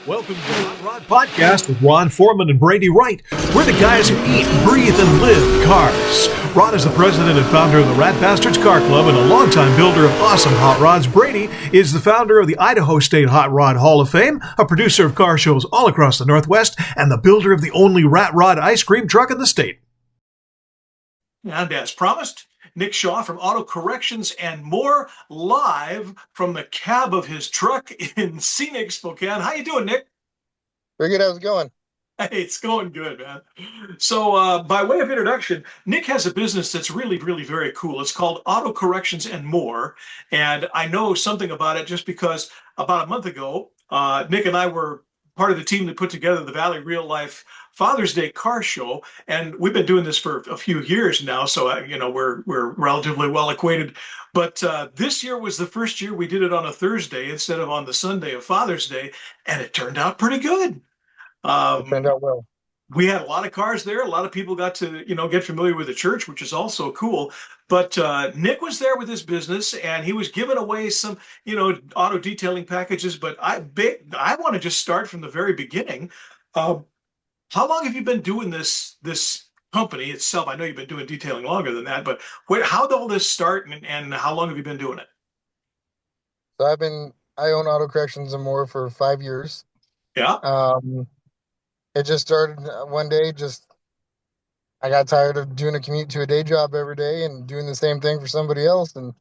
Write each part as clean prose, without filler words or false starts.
Welcome to the Hot Rod Podcast with Ron Foreman and Brady Wright. We're the guys who eat, breathe, and live cars. Ron is the president and founder of the Rat Bastards Car Club and a longtime builder of awesome hot rods. Brady is the founder of the Idaho State Hot Rod Hall of Fame, a producer of car shows all across the Northwest, and the builder of the only rat rod ice cream truck in the state. And as promised, Nick Shaw from Auto Corrections and More, live from the cab of his truck in scenic Spokane. How you doing, Nick? Very good. How's it going? Hey, it's going good, man. So, by way of introduction, Nick has a business that's really, really very cool. It's called Auto Corrections and More, and I know something about it just because about a month ago, Nick and I were part of the team that put together the Valley Real Life Father's Day car show, and we've been doing this for a few years now, so we're relatively well acquainted. But this year was the first year we did it on a Thursday instead of on the Sunday of Father's Day, and it turned out pretty good. It turned out well. We had a lot of cars there. A lot of people got to, get familiar with the church, which is also cool. But Nick was there with his business, and he was giving away some, auto detailing packages. But I want to just start from the very beginning. How long have you been doing this company itself? I know you've been doing detailing longer than that, but how did all this start, and how long have you been doing it? So I own Auto Corrections and More for 5 years. Yeah. It just started one day. I got tired of doing a commute to a day job every day and doing the same thing for somebody else. And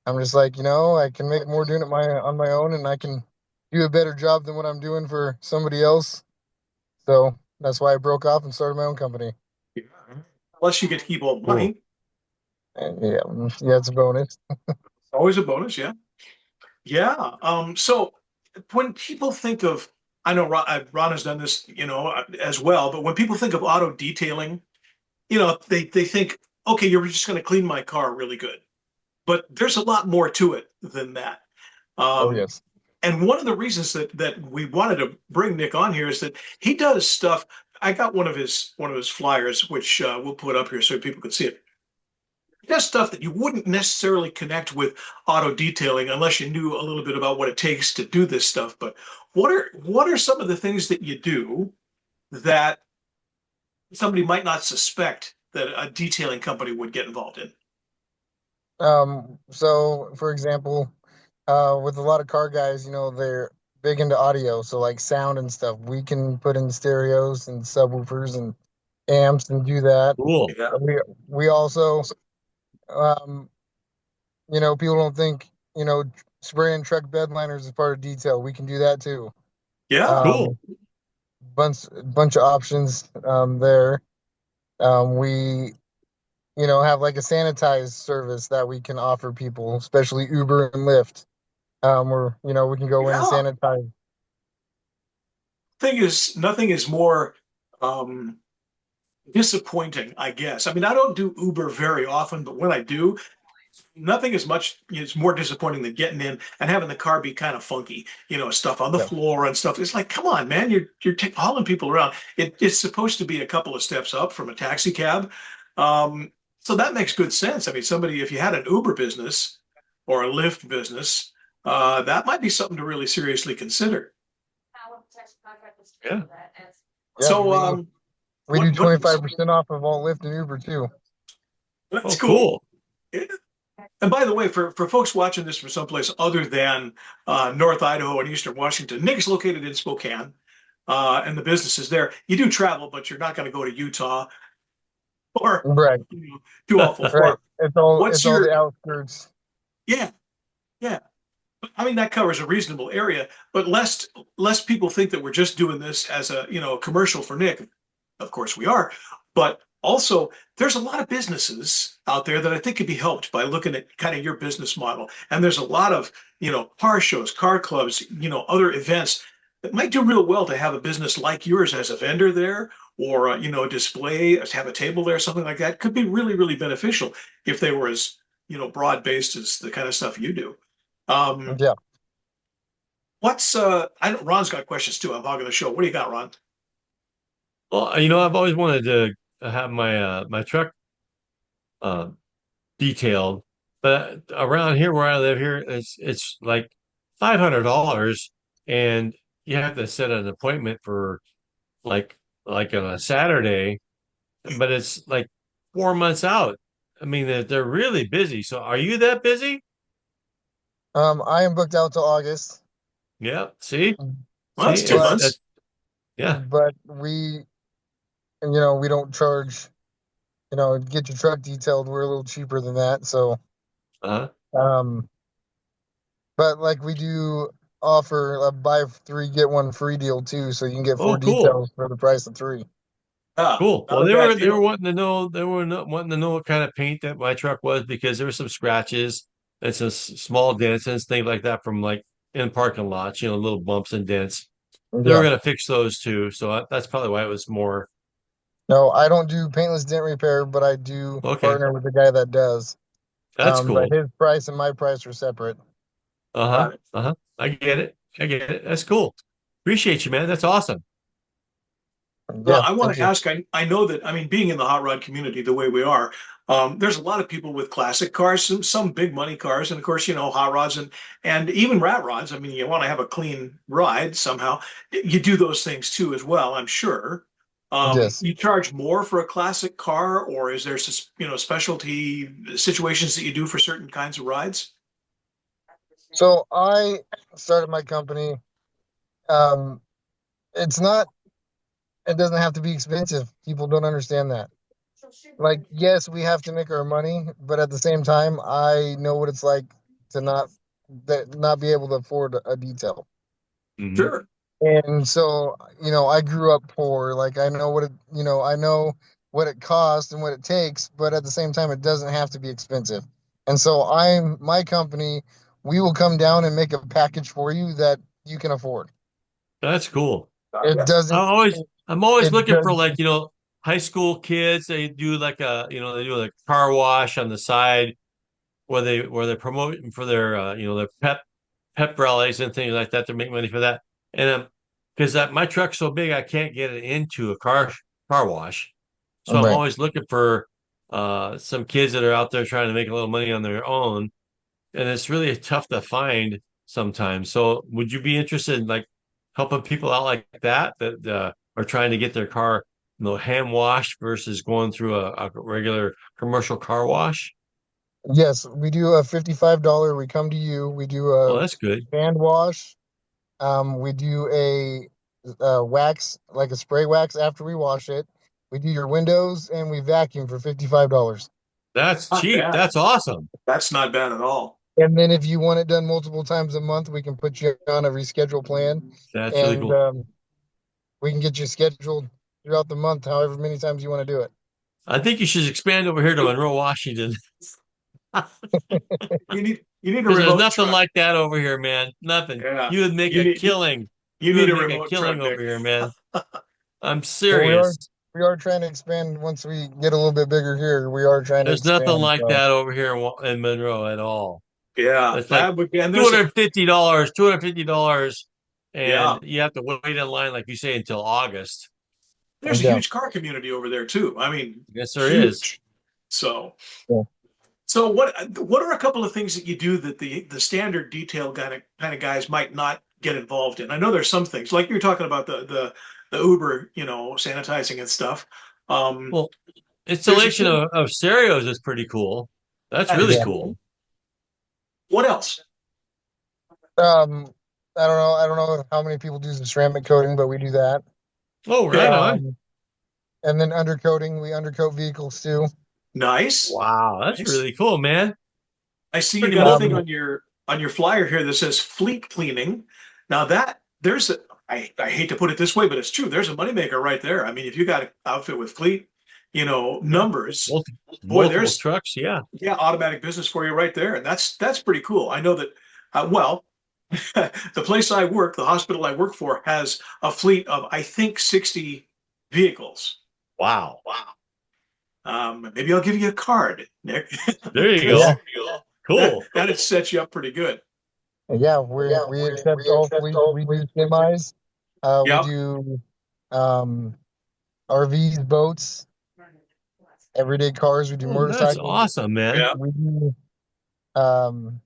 I'm just like, I can make more doing it on my own, and I can do a better job than what I'm doing for somebody else. So that's why I broke off and started my own company. Yeah. Unless you get to keep all the money. And yeah, it's a bonus. Always a bonus, yeah. Yeah. So when people think of, I know Ron has done this, as well, but when people think of auto detailing, they think, okay, you're just going to clean my car really good. But there's a lot more to it than that. Oh, Um, yes. and one of the reasons that we wanted to bring Nick on here is that he does stuff. I got one of his flyers, which we'll put up here so people can see it. He does stuff that you wouldn't necessarily connect with auto detailing unless you knew a little bit about what it takes to do this stuff. But what are some of the things that you do that somebody might not suspect that a detailing company would get involved in? So for example, with a lot of car guys, they're big into audio, so like sound and stuff. We can put in stereos and subwoofers and amps and do that. Cool. Yeah. We also, um, people don't think, spraying truck bed liners is part of detail. We can do that too. Yeah. Cool. Bunch of options there. We have like a sanitized service that we can offer people, especially Uber and Lyft. Where we can go in and Yeah. sanitize. Thing is, nothing is more um, disappointing, I guess. I mean, I don't do Uber very often, but when I do, nothing is much, it's more disappointing than getting in and having the car be kind of funky, stuff on the Yeah. floor and stuff. It's like, come on, man, you're hauling people around. It's supposed to be a couple of steps up from a taxi cab. So that makes good sense. I mean, if you had an Uber business or a Lyft business, that might be something to really seriously consider. Yeah. Yeah, So, we do 25% off of all Lyft and Uber too. That's cool. Yeah. And by the way, for folks watching this from someplace other than North Idaho and Eastern Washington, Nick is located in Spokane, and the business is there. You do travel, but you're not going to go to Utah or Right. too awful far. Right. It's all What's all your the outskirts. Yeah, yeah. I mean, that covers a reasonable area, but lest people think that we're just doing this as a commercial for Nick. Of course we are, but also there's a lot of businesses out there that I think could be helped by looking at kind of your business model. And there's a lot of, car shows, car clubs, other events that might do real well to have a business like yours as a vendor there, or a display, have a table there, something like that could be really, really beneficial if they were as, broad based as the kind of stuff you do. Um, Yeah. I know Ron's got questions too. I'm hogging the show. What do you got, Ron? Well, I've always wanted to have my truck uh, detailed, but around here where I live here, it's like $500, and you have to set an appointment for like like on a Saturday, but it's like 4 months out. I mean, they're really busy. So are you that busy? I am booked out to August, Yeah. See, Well, that's see, two it's but that. months. Yeah. we, we don't charge, get your truck detailed. We're a little cheaper than that. So, Uh-huh. um, but like we do offer a buy three, get one free deal too. So you can get four Oh, cool. details for the price of three. Ah, Cool. not Well, a bad they were deal. wanting to know wanting to know what kind of paint that my truck was because there were some scratches and some small dents and things like that from like in parking lots, little bumps and dents. They were Yeah. going to fix those too, so that's probably why it was more. No, I don't do paintless dent repair, but I do Okay, partner with the guy that does. that's But cool. his price and my price are separate. Uh-huh. Got it. Uh-huh. I get it. I get it. That's cool. Appreciate you, man. That's awesome. Well, Yeah, I want thank to you. ask, I know that, I mean, being in the hot rod community the way we are, there's a lot of people with classic cars, some big money cars, and of course, hot rods and even rat rods. I mean, you want to have a clean ride somehow. You do those things too as well, I'm sure. Yes. You charge more for a classic car, or is there, specialty situations that you do for certain kinds of rides? So I started my company. Um, it's not, it doesn't have to be expensive. People don't understand that. Like, yes, we have to make our money, but at the same time, I know what it's like to not be able to afford a detail. Hmm. Sure. And so, I grew up poor. Like I know what it costs and what it takes, but at the same time, it doesn't have to be expensive. And so my company, we will come down and make a package for you that you can afford. That's cool. It Yes. doesn't, I'm always it looking does, for like, high school kids. They do like they do like car wash on the side where they promote for their their pep rallies and things like that to make money for that. And because my truck's so big, I can't get it into a car wash. So I'm right. always looking for some kids that are out there trying to make a little money on their own, and it's really tough to find sometimes. So would you be interested in like helping people out like that are trying to get their car, hand washed versus going through a regular commercial car wash? Yes, we do a $55. We come to you. We do Well, a that's good. hand wash. We do a wax, like a spray wax after we wash it. We do your windows and we vacuum for $55. That's Not cheap. bad. That's awesome. That's not bad at all. And then if you want it done multiple times a month, we can put you on a reschedule plan That's really and cool. we can get you scheduled throughout the month, however many times you want to do it. I think you should expand over here to Monroe, Washington, You need a because there's remote nothing truck. like that over here, man. Nothing. Yeah. You would make You a need killing. you You need would a make a remote killing truck, over Nick. here, man. I'm Well, serious. we are trying to expand once we get a little bit bigger here. We are trying to There's nothing expand. like So that over here in Monroe at all. Yeah, It's like that would be, and $250, yeah, and you have to wait in line, like you say, until August. there's a yeah. huge car community over there too. I mean, Yes, there is. huge. So, Yeah. so what are a couple of things that you do that the standard detail kind of guys might not get involved in? I know there's some things like you're talking about the Uber, sanitizing and stuff. Um, Well, there's a installation certain, of stereos is pretty cool. That's that really is Yeah. cool. cool. What else? Um, I don't know how many people do the ceramic coating, but we do that. Oh, right Okay, on. Um, and then undercoating, we undercoat vehicles too. nice, Wow, that's nice. really cool, man. I see you Pretty got a much. thing Um, on your flyer here that says fleet cleaning. Now that there's a I hate to put it this way, but it's true. There's a moneymaker right there. I mean, if you got an outfit with fleet, Yeah. numbers, boy, Multiple there's trucks. Yeah. yeah, automatic business for you right there, and that's pretty cool. I know that. Well, the place I work, the hospital I work for, has a fleet of I think 60 vehicles. Wow. Wow. Maybe I'll give you a card, Nick, There you yeah, because go. that Cool. that'd set you up pretty good. yeah, we accept all fleets. We do semis. We Yep. do um RVs, boats, everyday cars. We do Oh, that's motorcycles. awesome, man. Yeah. We do. Um,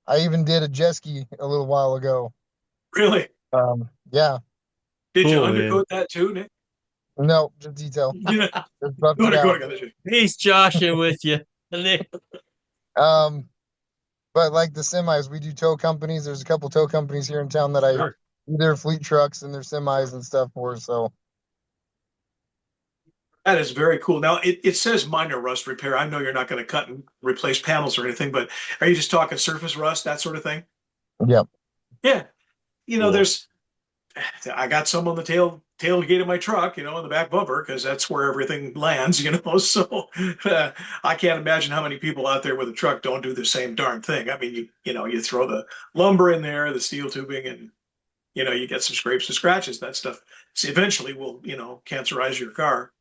I even did a jet ski a little while ago. Really? Yeah. Did you Cool, man. undercoat that too, Nick? No, just detail. You know, Just buffed go it to go out. to He's joshing with you. Nick. Um, but like the semis, we do tow companies. There's a couple tow companies here in town that I Sure. do their fleet trucks and their semis and stuff for. So That is very cool. Now it says minor rust repair. I know you're not going to cut and replace panels or anything, but are you just talking surface rust, that sort of thing? yeah, Yeah. You know, Cool. I got some on the tailgate of my truck, in the back bumper, because that's where everything lands, So I can't imagine how many people out there with a truck don't do the same darn thing. I mean, you throw the lumber in there, the steel tubing, and you get some scrapes and scratches. That stuff eventually will, cancerize your car.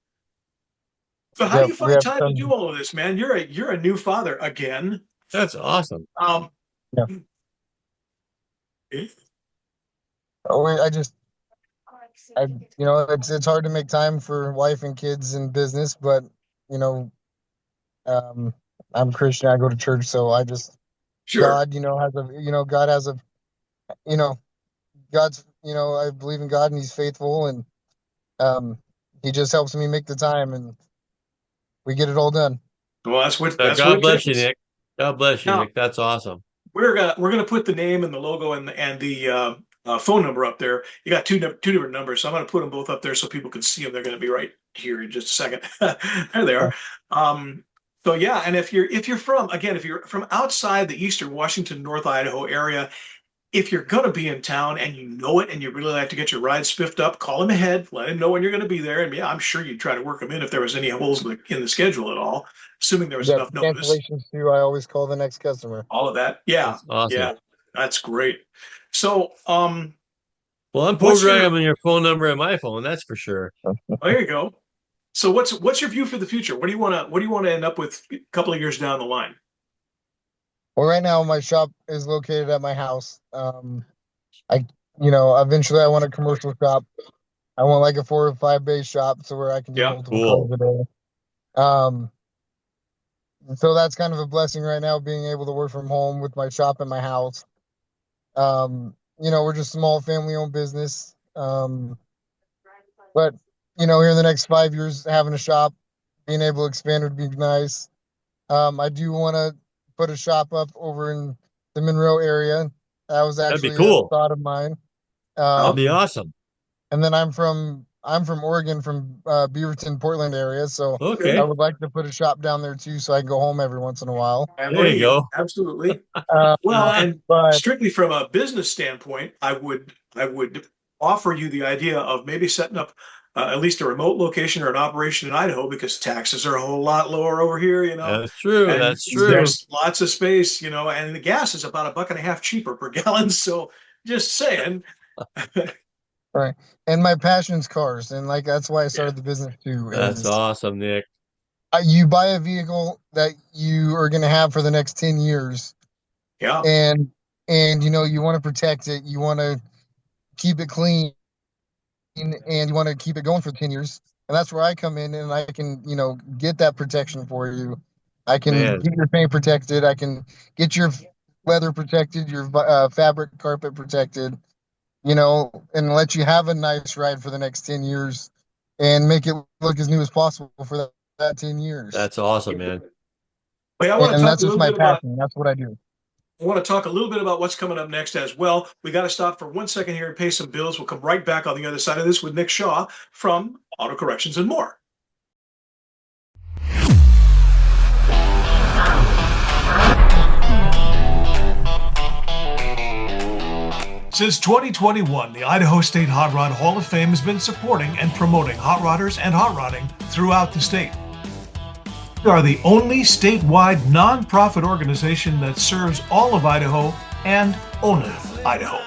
So how do yeah, you we find have time to do some. all of this, man? You're a new father again. That's awesome. Um, Yeah, I just I it's hard to make time for wife and kids and business, but you know um I'm Christian. I go to church, so I just sure. God has a God has a you know God's I believe in God and He's faithful and um He just helps me make the time and we get it all done. Well, that's what God it bless you, takes. Nick. God bless you, Now, Nick. That's awesome. we're gonna put the name and the logo and the phone number up there. You got two different numbers, so I'm gonna put them both up there so people can see them. They're gonna be right here in just a second. There they are. Um, so yeah, and if you're from outside the Eastern Washington, North Idaho area, if you're going to be in town and you know it and you really like to get your ride spiffed up, call him ahead, let him know when you're going to be there. And yeah, I'm sure you'd try to work them in if there was any holes in the schedule at all, assuming there was Yeah, enough notice, cancellations too. I always call the next customer. all of that. Yeah. That's awesome. Yeah. That's great. So, Well, I'm what's your, programming your phone number in my phone, that's for sure. there you go. So what's your view for the future? What do you want to end up with a couple of years down the line? Well, right now my shop is located at my house. I eventually I want a commercial shop. I want like a 4 to 5 bay shop so where I can do Yeah. multiple cars Cool. a day. Um, so that's kind of a blessing right now, being able to work from home with my shop at my house. We're just small family owned business. But here in the next 5 years, having a shop, being able to expand would be nice. I do want to put a shop up over in the Monroe area. That was That'd be actually a cool. thought of mine. That'd be Um, awesome. and then I'm from Oregon, from Beaverton, Portland area, so I Okay. would like to put a shop down there too, so I can go home every once in a while. There you Family, go. absolutely. Well, Ah, and But strictly from a business standpoint, I would offer you the idea of maybe setting up at least a remote location or an operation in Idaho because taxes are a whole lot lower over here, that's true. and That's true. there's lots of space, and the gas is about $1.50 cheaper per gallon. So just saying, right, and my passion's cars, and like that's why I yeah, started the business too. That's Is awesome, Nick. you buy a vehicle that you are going to have for the next 10 years, yeah, and you want to protect it, you want to keep it clean, and you want to keep it going for 10 years. And that's where I come in and I can, get that protection for you. I can Man, keep your paint protected. I can get your leather protected, your fabric carpet protected, and let you have a nice ride for the next 10 years and make it look as new as possible for that 10 years. that's awesome, man. Wait, I want to And talk that's a just little my bit about passion. That's what I do. I want to talk a little bit about what's coming up next as well. We got to stop for 1 second here and pay some bills. We'll come right back on the other side of this with Nick Shaw from Auto Corrections and More. Since 2021, the Idaho State Hot Rod Hall of Fame has been supporting and promoting hot rodders and hot rodding throughout the state. We are the only statewide nonprofit organization that serves all of Idaho and only Idaho.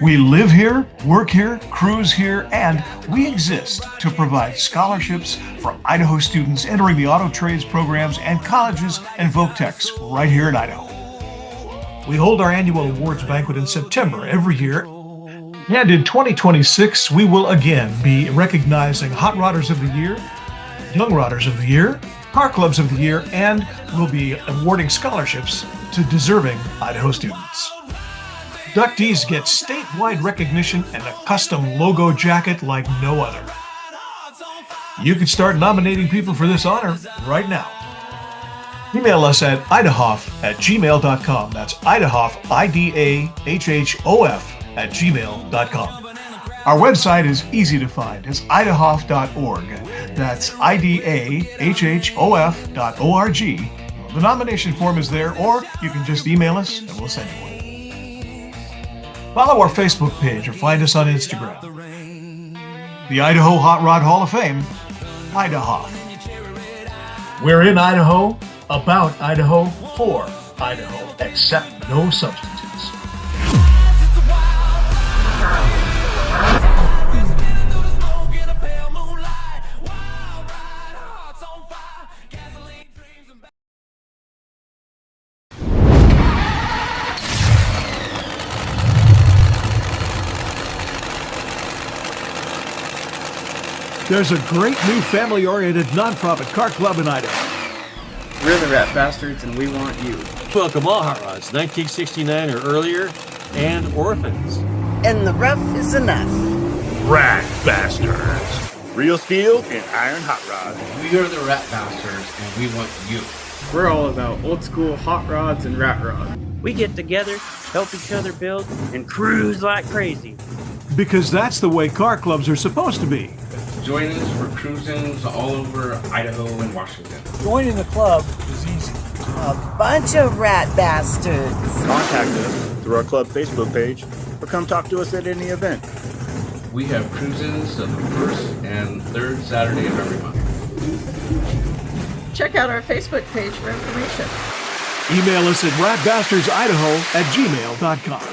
We live here, work here, cruise here, and we exist to provide scholarships for Idaho students entering the auto trades programs and colleges and Voctechs right here in Idaho. We hold our annual awards banquet in September every year, and in 2026 we will again be recognizing Hot Rodders of the Year, Young Rodders of the Year, Car Clubs of the Year, and we'll be awarding scholarships to deserving Idaho students. Inductees get statewide recognition and a custom logo jacket like no other. You can start nominating people for this honor right now. Email us at idahoff@gmail.com. That's Idahoff, IDAHHOF @gmail.com. Our website is easy to find. It's idahoff.org. That's IDAHHOF.org. The nomination form is there, or you can just email us and we'll send you one. Follow our Facebook page or find us on Instagram. The Idaho Hot Rod Hall of Fame, Idahoff. We're in Idaho, about Idaho, for Idaho, except no substitutes. There's a great new family-oriented nonprofit car club in Idaho. We're the Rat Bastards, and we want you. Welcome all hot rods, 1969 or earlier, and orphans. And the rough is enough. Rat Bastards. Real steel and iron hot rods. We are the Rat Bastards, and we want you. We're all about old school hot rods and rat rods. We get together, help each other build, and cruise like crazy. Because that's the way car clubs are supposed to be. Join us for cruisings all over Idaho and Washington. Joining the club is easy. A bunch of rat bastards. Contact us through our club Facebook page or come talk to us at any event. We have cruisings the first and third Saturday of every month. Check out our Facebook page for information. Email us at ratbastards.idaho@gmail.com.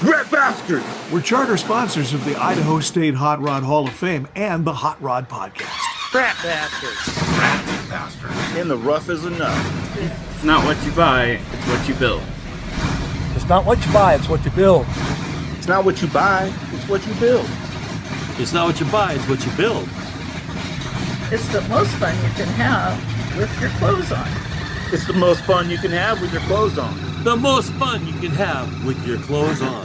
Rat Bastards! We're charter sponsors of the Idaho State Hot Rod Hall of Fame and the Hot Rod Podcast. Rat bastards. Rat Bastards. And the rough is enough. It's not what you buy, it's what you build. It's not what you buy, it's what you build. It's not what you buy, it's what you build. It's not what you buy, it's what you build. It's the most fun you can have with your clothes on. It's the most fun you can have with your clothes on. The most fun you can have with your clothes on.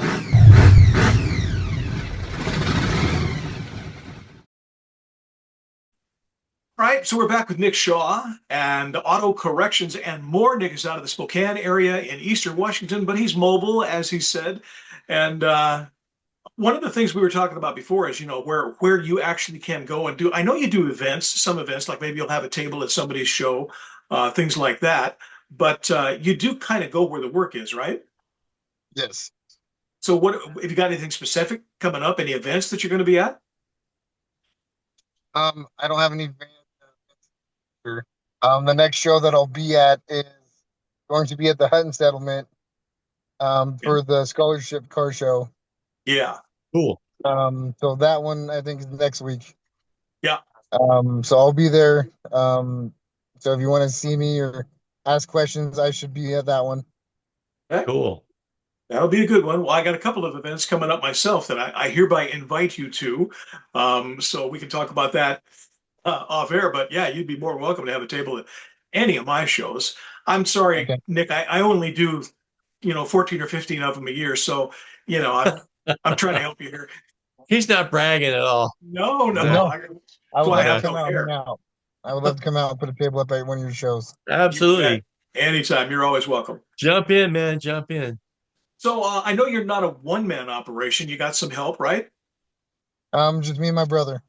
All right, so we're back with Nick Shaw and auto corrections and more. Nick is out of the Spokane area in eastern Washington, but he's mobile, as he said. And one of the things we were talking about before is, where you actually can go and do. I know you do events, some events, like maybe you'll have a table at somebody's show, things like that. But you do kind of go where the work is, right? Yes. So what, if you got anything specific coming up, any events that you're going to be at? I don't have any. The next show that I'll be at is going to be at the Hutton Settlement for the scholarship car show. Yeah. Cool. So that one I think is next week. Yeah. So I'll be there. So if you want to see me or ask questions, I should be at that one. Okay. Cool. That'll be a good one. Well, I got a couple of events coming up myself that I hereby invite you to. So we can talk about that off air. But yeah, you'd be more welcome to have a table at any of my shows. I'm sorry, Okay. Nick, I only do, 14 or 15 of them a year. So, I'm trying to help you here. He's not bragging at all. No. No. I would Fly love out to come no out and air. hang out. I would love to come out and put a table up at one of your shows. Absolutely. Anytime. You're always welcome. Jump in, man. Jump in. So I know you're not a one-man operation. You got some help, right? Just me and my brother.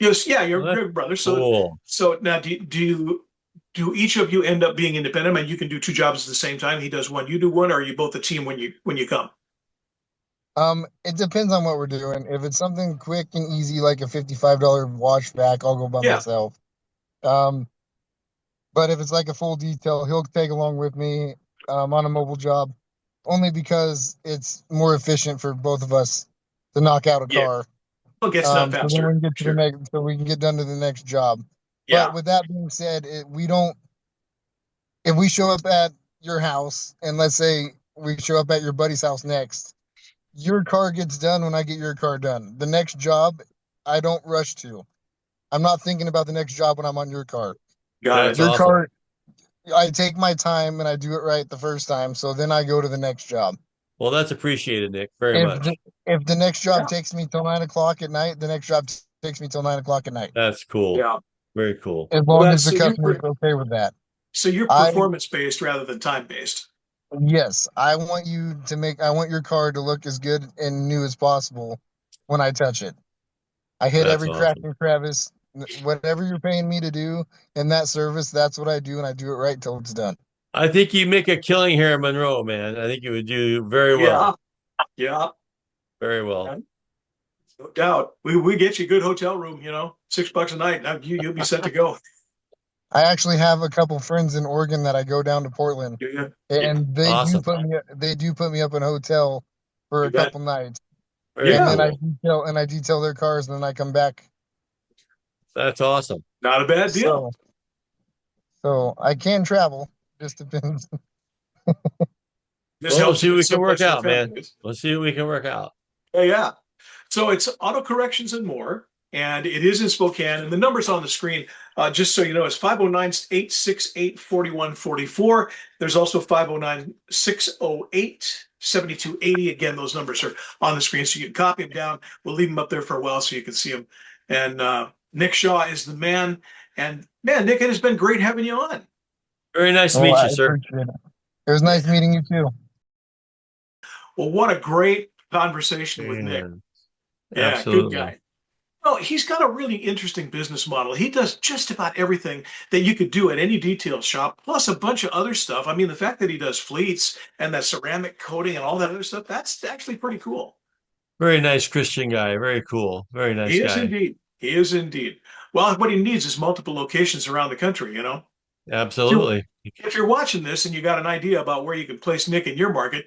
Yes. Yeah, you're Well, your brother. So Cool. so now do each of you end up being independent? I mean, you can do two jobs at the same time. He does one, you do one, or are you both a team when you come? It depends on what we're doing. If it's something quick and easy, like a $55 wash back, I'll go by Yeah. myself. But if it's like a full detail, he'll tag along with me on a mobile job, only because it's more efficient for both of us to knock out a Yeah. car. We'll get stuff So then faster. we can get to Sure. the next, so we can get done to the next job. Yeah. But with that being said, we don't. If we show up at your house, and let's say we show up at your buddy's house next, your car gets done when I get your car done. The next job, I don't rush to. I'm not thinking about the next job when I'm on your car. Got That's it. Your awesome. car, I take my time and I do it right the first time. So then I go to the next job. Well, that's appreciated, Nick, very If much. if the next job takes me till 9 o'clock at night, the next job takes me till 9 o'clock at night. That's cool. Yeah. Very cool. As Well, long that's as the so you're customer is okay with that. so you're I performance based rather than time based. Yes, I want your car to look as good and new as possible when I touch it. I hit That's every crack awesome. and crevice. Whatever you're paying me to do in that service, that's what I do, and I do it right till it's done. I think you make a killing here in Monroe, man. I think you would do very Yeah. well. Yeah. Very well. No doubt. We get you a good hotel room, $6 a night. Now you'll be set to go. I actually have a couple friends in Oregon that I go down to Portland, Yeah. and Awesome. they do put me up in a hotel for You a bet. couple nights, Very and then cool. I detail their cars, and then I come back. That's awesome. Not a bad deal. So I can travel. Just depends. This Well, we'll helps see you what get we can work someplace where out, man. family is. We'll see what we can work out. Yeah. So it's auto corrections and more. And it is in Spokane. And the number's on the screen, just so you know, is 509-868-4144. There's also 509-608-7280. Again, those numbers are on the screen. So you can copy them down. We'll leave them up there for a while so you can see them. And Nick Shaw is the man. And man, Nick, it has been great having you on. Very nice to Oh, meet I you, sir. appreciate it. It was nice meeting you too. Well, what a great conversation with Nick. Man, Yeah, absolutely. good guy. Oh, he's got a really interesting business model. He does just about everything that you could do at any detail shop, plus a bunch of other stuff. I mean, the fact that he does fleets and that ceramic coating and all that other stuff, that's actually pretty cool. Very nice Christian guy. Very cool. Very nice He is guy. indeed. He is indeed. Well, what he needs is multiple locations around the country, Absolutely. If you're watching this and you got an idea about where you can place Nick in your market,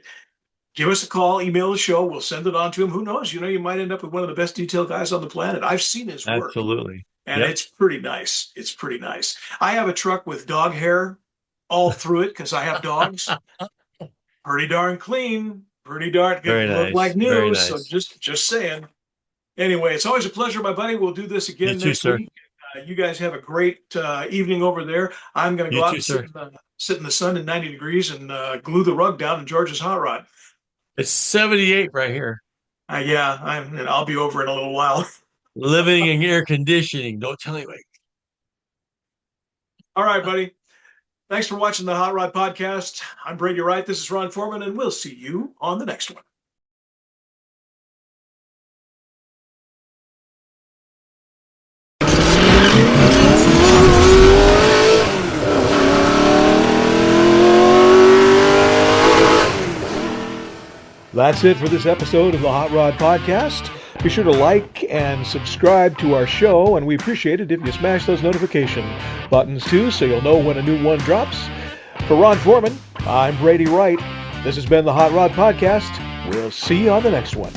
give us a call, email the show. We'll send it on to him. Who knows? You might end up with one of the best detail guys on the planet. I've seen his work. Absolutely. And Yep. it's pretty nice. It's pretty nice. I have a truck with dog hair all through it because I have dogs. Pretty darn clean. Pretty darn Very good. Look nice. like Very new. So nice. just saying. Anyway, it's always a pleasure, my buddy. We'll do this You again too, next sir. week. You guys have a great evening over there. I'm going to You go out too, and sir. sit in the sun in 90 degrees and glue the rug down in George's hot rod. It's 78 right here. Yeah, and I'll be over in a little while. Living in air conditioning. Don't tell anybody. All right, buddy. Thanks for watching the Hot Rod Podcast. I'm Brady Wright. This is Ron Foreman, and we'll see you on the next one. That's it for this episode of the Hot Rod Podcast. Be sure to like and subscribe to our show, and we appreciate it if you smash those notification buttons too, so you'll know when a new one drops. For Ron Foreman, I'm Brady Wright. This has been the Hot Rod Podcast. We'll see you on the next one.